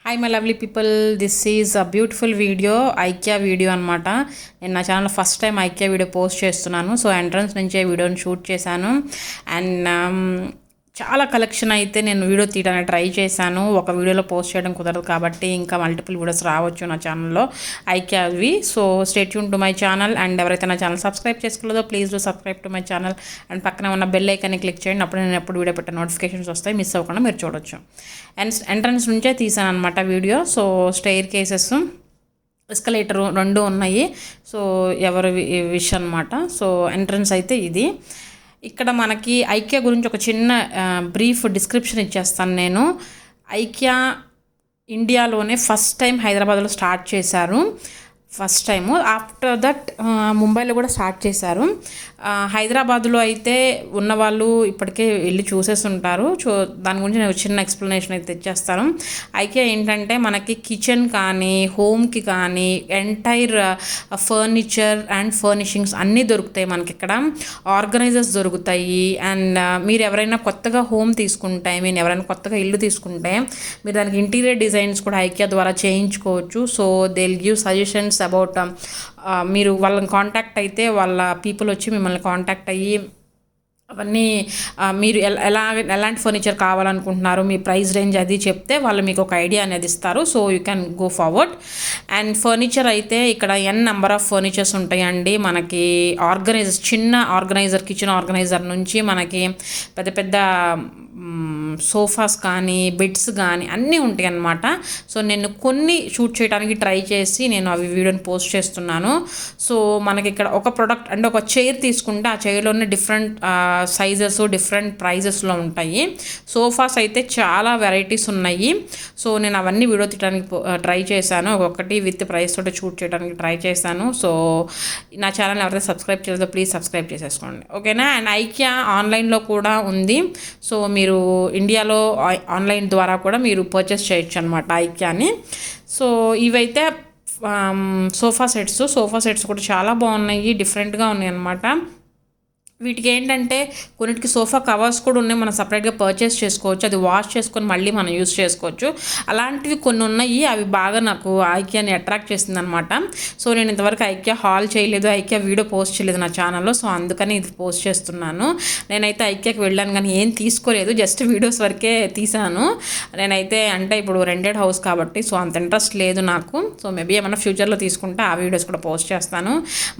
Hi my lovely people, this is a beautiful video, IKEA video అనమాట. నేను నా ఛానల్లో first time IKEA video post చేస్తున్నాను. So entrance నుంచే వీడియోని షూట్ చేశాను. అండ్ చాలా కలెక్షన్ అయితే నేను వీడియో తీయడానికి ట్రై చేశాను. ఒక వీడియోలో పోస్ట్ చేయడం కుదరదు కాబట్టి ఇంకా మల్టిపుల్ వీడియోస్ రావచ్చు నా ఛానల్లో ఐకియావి. So stay tune to my channel. And ఎవరైతే నా ఛానల్ సబ్స్క్రైబ్ చేసుకోలేదో please do subscribe to my channel. And పక్కన ఉన్న బెల్ ఐకాన్ని క్లిక్ చేయండి. అప్పుడు నేను ఎప్పుడు వీడియో పెట్టే నోటిఫికేషన్స్ వస్తాయి, మిస్ అవ్వకుండా మీరు చూడొచ్చు. అండ్ ఎంట్రన్స్ నుంచే తీసాను అనమాట video. So stair cases, escalator రెండు ఉన్నాయి. సో ఎవరి విష్ అనమాట. సో ఎంట్రన్స్ అయితే ఇది. ఇక్కడ మనకి ఐకియా గురించి ఒక చిన్న బ్రీఫ్ డిస్క్రిప్షన్ ఇచ్చేస్తాను నేను. ఐకియా ఇండియాలోనే ఫస్ట్ టైం హైదరాబాద్లో స్టార్ట్ చేశారు. First time. ఆఫ్టర్ దట్ ముంబైలో కూడా స్టార్ట్ చేశారు. హైదరాబాద్లో అయితే ఉన్నవాళ్ళు ఇప్పటికే వెళ్ళి చూసేస్తుంటారు. దాని గురించి నేను చిన్న ఎక్స్ప్లెనేషన్ అయితే ఇచ్చేస్తాను. ఐకియా ఏంటంటే మనకి కిచెన్ కానీ హోమ్కి కానీ ఎంటైర్ ఫర్నిచర్ అండ్ ఫర్నిషింగ్స్ అన్నీ దొరుకుతాయి మనకి ఇక్కడ. ఆర్గనైజర్స్ దొరుకుతాయి. అండ్ మీరు ఎవరైనా కొత్తగా హోమ్ తీసుకుంటే, ఎవరైనా కొత్తగా ఇల్లు తీసుకుంటే మీరు దానికి ఇంటీరియర్ డిజైన్స్ కూడా ఐకియా ద్వారా చేయించుకోవచ్చు. So they will give suggestions about, మీరు వాళ్ళని కాంటాక్ట్ అయితే వాళ్ళ పీపుల్ వచ్చి మిమ్మల్ని కాంటాక్ట్ అయ్యి అవన్నీ మీరు ఎలాంటి ఫర్నిచర్ కావాలనుకుంటున్నారు, మీ ప్రైస్ రేంజ్ అది చెప్తే వాళ్ళు మీకు ఒక ఐడియా అనేది ఇస్తారు. So you can go forward. And furniture అయితే ఇక్కడ నెంబర్ ఆఫ్ ఫర్నిచర్స్ ఉంటాయండి. మనకి ఆర్గనైజర్స్, చిన్న ఆర్గనైజర్, కిచెన్ ఆర్గనైజర్ నుంచి మనకి పెద్ద పెద్ద సోఫాస్ కానీ బెడ్స్ కానీ అన్నీ ఉంటాయి అన్నమాట. సో నేను కొన్ని షూట్ చేయడానికి ట్రై చేసి నేను అవి వీడియోని పోస్ట్ చేస్తున్నాను. సో మనకి ఇక్కడ ఒక ప్రోడక్ట్ అంటే ఒక చైర్ తీసుకుంటే ఆ చైర్లోనే డిఫరెంట్ సైజెస్, డిఫరెంట్ ప్రైజెస్లో ఉంటాయి. సోఫాస్ అయితే చాలా వెరైటీస్ ఉన్నాయి. సో నేను అవన్నీ వీడియో తీయడానికి ట్రై చేశాను. ఒక్కొక్కటి విత్ ప్రైస్ తోటి షూట్ చేయడానికి ట్రై చేశాను. సో నా ఛానల్ ఎవరైతే సబ్స్క్రైబ్ చేయలేదో ప్లీజ్ సబ్స్క్రైబ్ చేసేసుకోండి, ఓకేనా. అండ్ ఐకియా ఆన్లైన్లో కూడా ఉంది. సో మీరు ఇండియాలో ఆన్లైన్ ద్వారా కూడా మీరు పర్చేస్ చేయొచ్చు అనమాట ఐకియాని. సో ఇవైతే సోఫా సెట్స్ కూడా చాలా బాగున్నాయి, డిఫరెంట్గా ఉన్నాయి అనమాట. వీటికి ఏంటంటే కొన్నిటికి సోఫా కవర్స్ కూడా ఉన్నాయి, మనం సపరేట్గా పర్చేస్ చేసుకోవచ్చు. అది వాష్ చేసుకొని మళ్ళీ మనం యూస్ చేసుకోవచ్చు. అలాంటివి కొన్ని ఉన్నాయి. అవి బాగా నాకు ఐకియాని అట్రాక్ట్ చేసింది అనమాట. సో నేను ఇంతవరకు ఐకియా హాల్ చేయలేదు, ఐకియా వీడియో పోస్ట్ చేయలేదు నా ఛానల్లో. సో అందుకని ఇది పోస్ట్ చేస్తున్నాను. నేనైతే ఐకియాకి వెళ్ళాను కానీ ఏం తీసుకోలేదు, జస్ట్ వీడియోస్ వరకే తీసాను. నేనైతే అంటే ఇప్పుడు రెంటెడ్ హౌస్ కాబట్టి సో అంత ఇంట్రెస్ట్ లేదు నాకు. సో మేబీ ఏమైనా ఫ్యూచర్లో తీసుకుంటే ఆ వీడియోస్ కూడా పోస్ట్ చేస్తాను.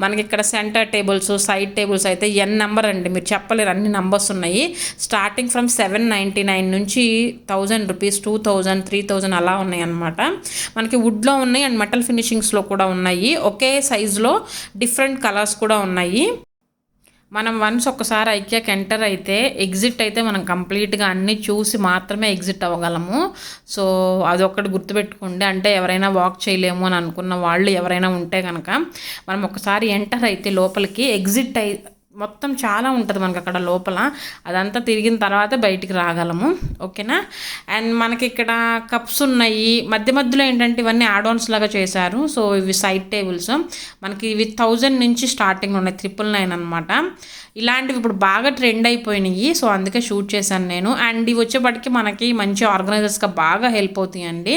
మనకి ఇక్కడ సెంటర్ టేబుల్స్, సైడ్ టేబుల్స్ అయితే నెంబర్ అండి, మీరు చెప్పలేరు, అన్ని నంబర్స్ ఉన్నాయి. స్టార్టింగ్ ఫ్రమ్ 799 నుంచి 1000 రూపీస్, 2000, 3000 అలా ఉన్నాయి అన్నమాట. మనకి వుడ్లో ఉన్నాయి అండ్ మెటల్ ఫినిషింగ్స్లో కూడా ఉన్నాయి. ఒకే సైజులో డిఫరెంట్ కలర్స్ కూడా ఉన్నాయి. మనం వన్స్ ఒక్కసారి ఐకియాకి ఎంటర్ అయితే ఎగ్జిట్ అయితే మనం కంప్లీట్గా అన్నీ చూసి మాత్రమే ఎగ్జిట్ అవ్వగలము. సో అదొక్కటి గుర్తుపెట్టుకోండి. అంటే ఎవరైనా వాక్ చేయలేము అని అనుకున్న వాళ్ళు ఎవరైనా ఉంటే కనుక మనం ఒకసారి ఎంటర్ అయితే లోపలికి ఎగ్జిట్ మొత్తం చాలా ఉంటుంది మనకి అక్కడ లోపల. అదంతా తిరిగిన తర్వాత బయటికి రాగలము, ఓకేనా. అండ్ మనకి ఇక్కడ కప్స్ ఉన్నాయి. మధ్య మధ్యలో ఏంటంటే ఇవన్నీ యాడ్-ఆన్స్ లాగా చేశారు. సో ఇవి సైడ్ టేబుల్స్ మనకి ఇవి 1000 నుంచి స్టార్టింగ్ ఉన్నాయి, 999 అనమాట. ఇలాంటివి ఇప్పుడు బాగా ట్రెండ్ అయిపోయినాయి. సో అందుకే షూట్ చేశాను నేను. అండ్ ఇవి వచ్చేప్పటికి మనకి మంచి ఆర్గనైజర్స్గా బాగా హెల్ప్ అవుతాయండి.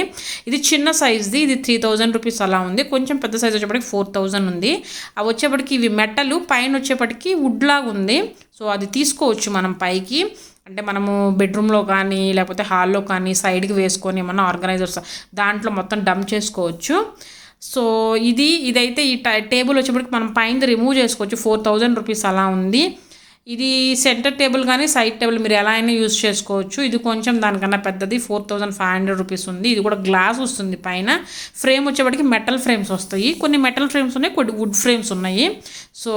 ఇది చిన్న సైజ్ది, ఇది 3000 రూపీస్ అలా ఉంది. కొంచెం పెద్ద సైజ్ వచ్చేప్పటికి 4000 ఉంది. అవి వచ్చేప్పటికి ఇవి మెటల్, పైన వచ్చేప్పటికి వుడ్ లాగా ఉంది. సో అది తీసుకోవచ్చు మనం పైకి, అంటే మనము బెడ్రూమ్లో కానీ లేకపోతే హాల్లో కానీ సైడ్కి వేసుకొని ఏమన్నా ఆర్గనైజర్స్ దాంట్లో మొత్తం డంప్ చేసుకోవచ్చు. సో ఇదైతే ఈ టేబుల్ వచ్చేప్పటికి మనం పైన రిమూవ్ చేసుకోవచ్చు. 4000 రూపీస్ అలా ఉంది. ఇది సెంటర్ టేబుల్ కానీ సైడ్ టేబుల్ మీరు ఎలా అయినా యూజ్ చేసుకోవచ్చు. ఇది కొంచెం దానికన్నా పెద్దది, 4500 రూపీస్ ఉంది. ఇది కూడా గ్లాస్ వస్తుంది పైన. ఫ్రేమ్ వచ్చేప్పటికి మెటల్ ఫ్రేమ్స్ వస్తాయి. కొన్ని మెటల్ ఫ్రేమ్స్ ఉన్నాయి, కొన్ని వుడ్ ఫ్రేమ్స్ ఉన్నాయి. సో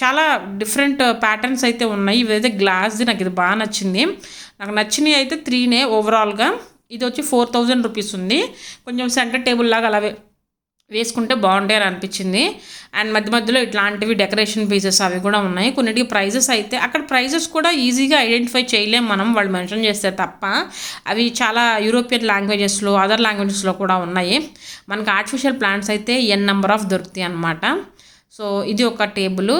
చాలా డిఫరెంట్ ప్యాటర్న్స్ అయితే ఉన్నాయి. ఇవైతే గ్లాస్ది నాకు ఇది బాగా నచ్చింది. నాకు నచ్చినవి అయితే 3 ఓవరాల్గా. ఇది వచ్చి 4000 రూపీస్ ఉంది. కొంచెం సెంటర్ టేబుల్ లాగా అలా వేసుకుంటే బాగుంటాయి అని అనిపించింది. అండ్ మధ్య మధ్యలో ఇట్లాంటివి డెకరేషన్ పీసెస్ అవి కూడా ఉన్నాయి. కొన్నిటికి ప్రైజెస్ అయితే అక్కడ ప్రైజెస్ కూడా ఈజీగా ఐడెంటిఫై చేయలేం మనం, వాళ్ళు మెన్షన్ చేస్తే తప్ప. అవి చాలా యూరోపియన్ లాంగ్వేజెస్లో, అదర్ లాంగ్వేజెస్లో కూడా ఉన్నాయి. మనకి ఆర్టిఫిషియల్ ప్లాంట్స్ అయితే నెంబర్ ఆఫ్ దొరుకుతాయి అన్నమాట. సో ఇది ఒక టేబుల్,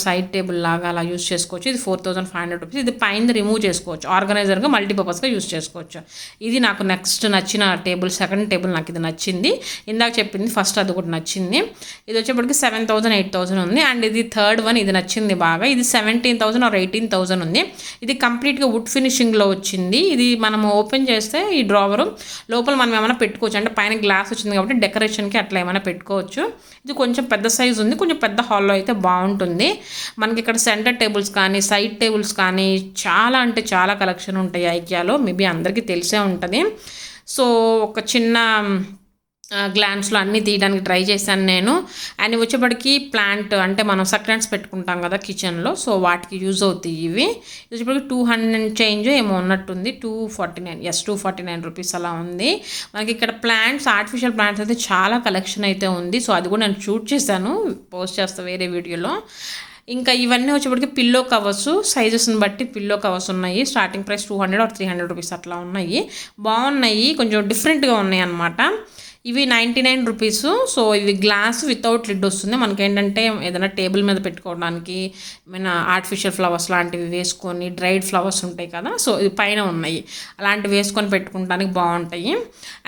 సైడ్ టేబుల్ లాగా అలా యూస్ చేసుకోవచ్చు. ఇది 4500 రూపీస్. ఇది పైన రిమూవ్ చేసుకోవచ్చు, ఆర్గనైజర్గా మల్టీపర్పస్గా యూస్ చేసుకోవచ్చు. ఇది నాకు నెక్స్ట్ నచ్చిన టేబుల్, సెకండ్ టేబుల్ నాకు ఇది నచ్చింది. ఇందాక చెప్పింది ఫస్ట్ అది కూడా నచ్చింది. ఇది వచ్చేప్పటికి 7000 8000 ఉంది. అండ్ ఇది థర్డ్ వన్, ఇది నచ్చింది బాగా. ఇది 17,000 ఆర్ 18,000 ఉంది. ఇది కంప్లీట్గా వుడ్ ఫినిషింగ్లో వచ్చింది. ఇది మనం ఓపెన్ చేస్తే ఈ డ్రావర్ లోపల మనం ఏమైనా పెట్టుకోవచ్చు, అంటే పైన గ్లాస్ వచ్చింది కాబట్టి డెకరేషన్కి అట్లా ఏమైనా పెట్టుకోవచ్చు. ఇది కొంచెం పెద్ద సైజు ఉంది, కొంచెం పెద్ద హాల్లో అయితే బాగుంటుంది. మనకి ఇక్కడ సెంటర్ టేబుల్స్ కానీ సైడ్ టేబుల్స్ కానీ చాలా అంటే చాలా కలెక్షన్ ఉంటాయి ఐకియాలో. మేబీ అందరికీ తెలిసే ఉంటుంది. సో ఒక చిన్న గ్లాన్స్లో అన్నీ తీయడానికి ట్రై చేశాను నేను. అండ్ వచ్చేప్పటికి ప్లాంట్, అంటే మనం సక్లెంట్స్ పెట్టుకుంటాం కదా కిచెన్లో, సో వాటికి యూజ్ అవుతాయి ఇవి. ఇది వచ్చేప్పటికి 200 చేంజ్ ఏమో ఉన్నట్టుంది, 249 రూపీస్ అలా ఉంది. మనకి ఇక్కడ ప్లాంట్స్, ఆర్టిఫిషియల్ ప్లాంట్స్ అయితే చాలా కలెక్షన్ అయితే ఉంది. సో అది కూడా నేను షూట్ చేశాను, పోస్ట్ చేస్తాను వేరే వీడియోలో. ఇంకా ఇవన్నీ వచ్చేప్పటికి పిల్లో కవర్స్, సైజెస్ని బట్టి పిల్లో కవర్స్ ఉన్నాయి. స్టార్టింగ్ ప్రైస్ 200 ఆర్ 300 రూపీస్ అట్లా ఉన్నాయి. బాగున్నాయి, కొంచెం డిఫరెంట్గా ఉన్నాయి అన్నమాట. ఇవి 99 రూపీస్. సో ఇవి గ్లాస్ వితౌట్ లిడ్ వస్తుంది. మనకేంటంటే ఏదైనా టేబుల్ మీద పెట్టుకోవడానికి, ఏమైనా ఆర్టిఫిషియల్ ఫ్లవర్స్ లాంటివి వేసుకొని, డ్రైడ్ ఫ్లవర్స్ ఉంటాయి కదా, సో ఇవి పైన ఉన్నాయి, అలాంటివి వేసుకొని పెట్టుకోవడానికి బాగుంటాయి.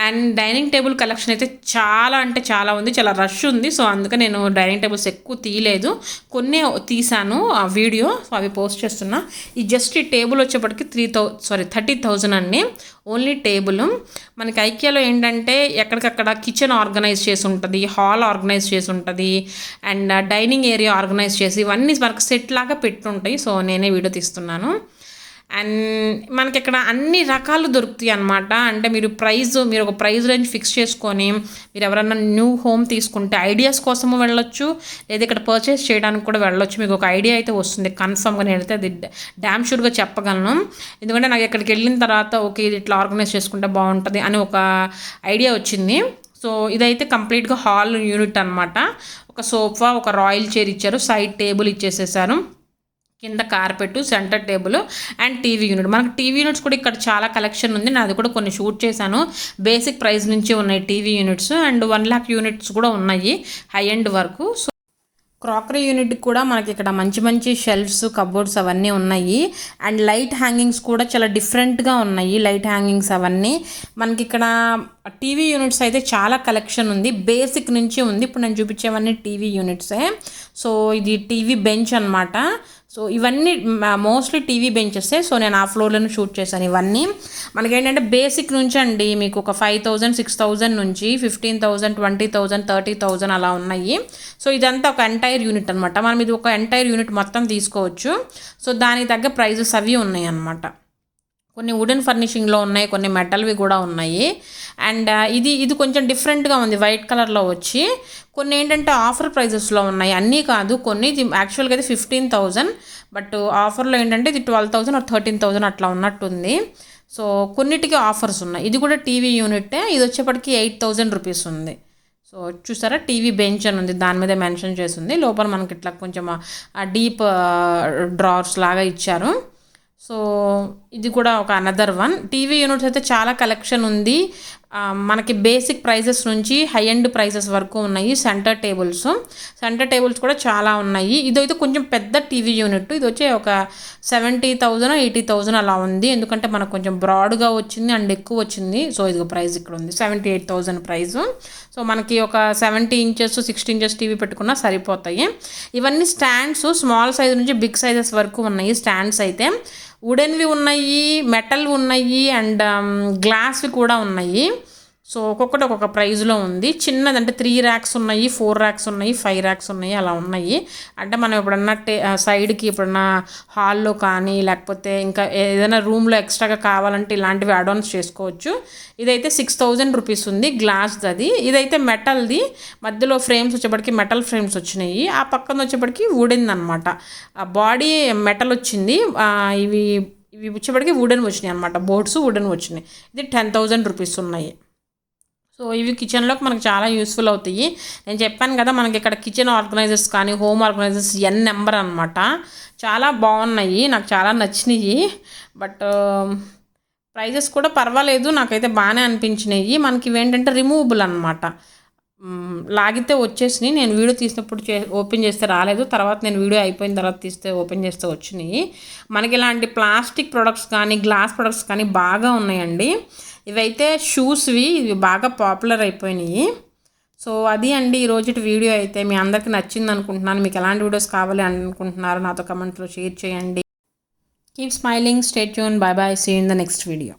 అండ్ డైనింగ్ టేబుల్ కలెక్షన్ అయితే చాలా అంటే చాలా ఉంది, చాలా రష్ ఉంది. సో అందుకే నేను డైనింగ్ టేబుల్స్ ఎక్కువ తీయలేదు, కొన్ని తీసాను ఆ వీడియో, సో అవి పోస్ట్ చేస్తున్నా. ఈ జస్ట్ ఈ టేబుల్ వచ్చేప్పటికి 30,000 అండి, ఓన్లీ టేబుల్. మనకి ఐకియాలో ఏంటంటే ఎక్కడికక్కడ కిచెన్ ఆర్గనైజ్ చేసి ఉంటుంది, హాల్ ఆర్గనైజ్ చేసి ఉంటుంది, అండ్ డైనింగ్ ఏరియా ఆర్గనైజ్ చేసి ఇవన్నీ మనకు సెట్ లాగా పెట్టుంటాయి. సో నేనే వీడియో తీస్తున్నాను. అండ్ మనకి ఇక్కడ అన్ని రకాలు దొరుకుతాయి అన్నమాట. అంటే మీరు ఒక ప్రైస్ రేంజ్ ఫిక్స్ చేసుకొని, మీరు ఎవరన్నా న్యూ హోమ్ తీసుకుంటే ఐడియాస్ కోసము వెళ్ళొచ్చు, లేదా ఇక్కడ పర్చేస్ చేయడానికి కూడా వెళ్ళొచ్చు. మీకు ఒక ఐడియా అయితే వస్తుంది కన్ఫర్మ్గా, నేనైతే అది డ్యామ్ షూర్గా చెప్పగలను. ఎందుకంటే నాకు ఇక్కడికి వెళ్ళిన తర్వాత ఓకే ఇది ఇట్లా ఆర్గనైజ్ చేసుకుంటే బాగుంటుంది అని ఒక ఐడియా వచ్చింది. సో ఇదైతే కంప్లీట్గా హాల్ యూనిట్ అనమాట. ఒక సోఫా, ఒక రాయల్ చైర్ ఇచ్చారు, సైడ్ టేబుల్ ఇచ్చేసేసారు, కింద carpet, centre table and TV unit. మనకు టీవీ యూనిట్స్ కూడా ఇక్కడ చాలా కలెక్షన్ ఉంది, నేను అది కూడా కొన్ని షూట్ చేశాను. బేసిక్ ప్రైస్ నుంచి ఉన్నాయి TV units, and 1 lakh units కూడా ఉన్నాయి హై ఎండ్ వరకు. సో క్రాకరీ యూనిట్ కూడా మనకి ఇక్కడ మంచి మంచి షెల్ఫ్స్, కబోర్డ్స్ అవన్నీ ఉన్నాయి. అండ్ లైట్ హ్యాంగింగ్స్ కూడా చాలా డిఫరెంట్గా ఉన్నాయి, లైట్ హ్యాంగింగ్స్ అవన్నీ. మనకి ఇక్కడ టీవీ యూనిట్స్ అయితే చాలా కలెక్షన్ ఉంది, బేసిక్ నుంచి ఉంది. ఇప్పుడు నేను చూపించేవన్నీ టీవీ యూనిట్సే. సో ఇది టీవీ బెంచ్ అనమాట. సో ఇవన్నీ మోస్ట్లీ టీవీ బెంచెసే. సో నేను ఆ ఫ్లోర్లోనే షూట్ చేశాను ఇవన్నీ. మనకేంటంటే బేసిక్ నుంచి అండి మీకు ఒక 5,000 6,000 నుంచి 15,000 20,000 30,000 అలా ఉన్నాయి. సో ఇదంతా ఒక ఎంటైర్ యూనిట్ అనమాట. మనం ఇది ఒక ఎంటైర్ యూనిట్ మొత్తం తీసుకోవచ్చు. సో దానికి తగ్గ ప్రైజెస్ అవి ఉన్నాయి అన్నమాట. కొన్ని వుడెన్ ఫర్నిషింగ్లో ఉన్నాయి, కొన్ని మెటల్వి కూడా ఉన్నాయి. అండ్ ఇది కొంచెం డిఫరెంట్గా ఉంది, వైట్ కలర్లో వచ్చి. కొన్ని ఏంటంటే ఆఫర్ ప్రైజెస్లో ఉన్నాయి, అన్నీ కాదు. కొన్ని ఇది యాక్చువల్గా అయితే 15,000, బట్ ఆఫర్లో ఏంటంటే ఇది 12,000 ఆర్ 13,000 అట్లా ఉన్నట్టుంది. సో కొన్నిటికి ఆఫర్స్ ఉన్నాయి. ఇది కూడా టీవీ యూనిటే, ఇది వచ్చేప్పటికి 8,000 రూపీస్ ఉంది. సో చూసారా, టీవీ బెంచ్ అని ఉంది, దాని మీద మెన్షన్ చేసి ఉంది. లోపల మనకి ఇట్లా కొంచెం డీప్ డ్రావర్స్ లాగా ఇచ్చారు. సో ఇది కూడా ఒక అనదర్ వన్. టీవీ యూనిట్స్ అయితే చాలా కలెక్షన్ ఉంది. మనకి బేసిక్ ప్రైజెస్ నుంచి హై ఎండ్ ప్రైజెస్ వరకు ఉన్నాయి. సెంటర్ టేబుల్స్ కూడా చాలా ఉన్నాయి. ఇదైతే కొంచెం పెద్ద టీవీ యూనిట్, ఇది వచ్చే ఒక 70,000 80,000 అలా ఉంది. ఎందుకంటే మనకు కొంచెం బ్రాడ్గా వచ్చింది అండ్ ఎక్కువ వచ్చింది. సో ఇది ప్రైస్ ఇక్కడ ఉంది 78,000 ప్రైస్. సో మనకి ఒక 70 ఇంచెస్ 60 ఇంచెస్ టీవీ పెట్టుకున్నా సరిపోతాయి. ఇవన్నీ స్టాండ్స్, స్మాల్ సైజ్ నుంచి బిగ్ సైజెస్ వరకు ఉన్నాయి స్టాండ్స్ అయితే. వుడెన్వి ఉన్నాయి, మెటల్ ఉన్నాయి, అండ్ గ్లాస్వి కూడా ఉన్నాయి. సో ఒక్కొక్కటి ఒక్కొక్క ప్రైజ్లో ఉంది. చిన్నదంటే 3 racks ఉన్నాయి, 4 racks ఉన్నాయి, 5 racks ఉన్నాయి, అలా ఉన్నాయి. అంటే మనం ఎప్పుడన్నా సైడ్కి ఎప్పుడన్నా హాల్లో కానీ లేకపోతే ఇంకా ఏదైనా రూమ్లో ఎక్స్ట్రాగా కావాలంటే ఇలాంటివి అడ్వాన్స్ చేసుకోవచ్చు. ఇదైతే 6,000 రూపీస్ ఉంది, గ్లాస్ది అది. ఇదైతే మెటల్ది, మధ్యలో ఫ్రేమ్స్ వచ్చేప్పటికి మెటల్ ఫ్రేమ్స్ వచ్చినాయి, ఆ పక్కన వచ్చేప్పటికి వుడెన్ అనమాట. బాడీ మెటల్ వచ్చింది, ఇవి వచ్చేప్పటికి వుడెన్ వచ్చినాయి అనమాట, బోర్డ్స్ వుడెన్ వచ్చినాయి. ఇది 10,000 రూపీస్ ఉన్నాయి. సో ఇవి కిచెన్లోకి మనకు చాలా యూస్ఫుల్ అవుతాయి. నేను చెప్పాను కదా, మనకి ఇక్కడ కిచెన్ ఆర్గనైజర్స్ కానీ హోమ్ ఆర్గనైజర్స్ N నెంబర్ అనమాట. చాలా బాగున్నాయి, నాకు చాలా నచ్చినాయి. బట్ ప్రైజెస్ కూడా పర్వాలేదు, నాకైతే బాగానే అనిపించినాయి. మనకి ఇవేంటంటే రిమూవబుల్ అనమాట. లాగితే వచ్చేసినాయి. నేను వీడియో తీసినప్పుడు ఓపెన్ చేస్తే రాలేదు. తర్వాత నేను వీడియో అయిపోయిన తర్వాత ఓపెన్ చేస్తే వచ్చినాయి. మనకి ఇలాంటి ప్లాస్టిక్ ప్రొడక్ట్స్ కానీ గ్లాస్ ప్రొడక్ట్స్ కానీ బాగా ఉన్నాయండి. ఇవైతే షూస్వి, ఇవి బాగా పాపులర్ అయిపోయినాయి. సో అది అండి ఈరోజు వీడియో అయితే. మీ అందరికీ నచ్చింది అనుకుంటున్నాను. మీకు ఎలాంటి వీడియోస్ కావాలి అనుకుంటున్నారో నాతో కమెంట్లో షేర్ చేయండి. Keep smiling, stay tune, bye bye, see you in the next video.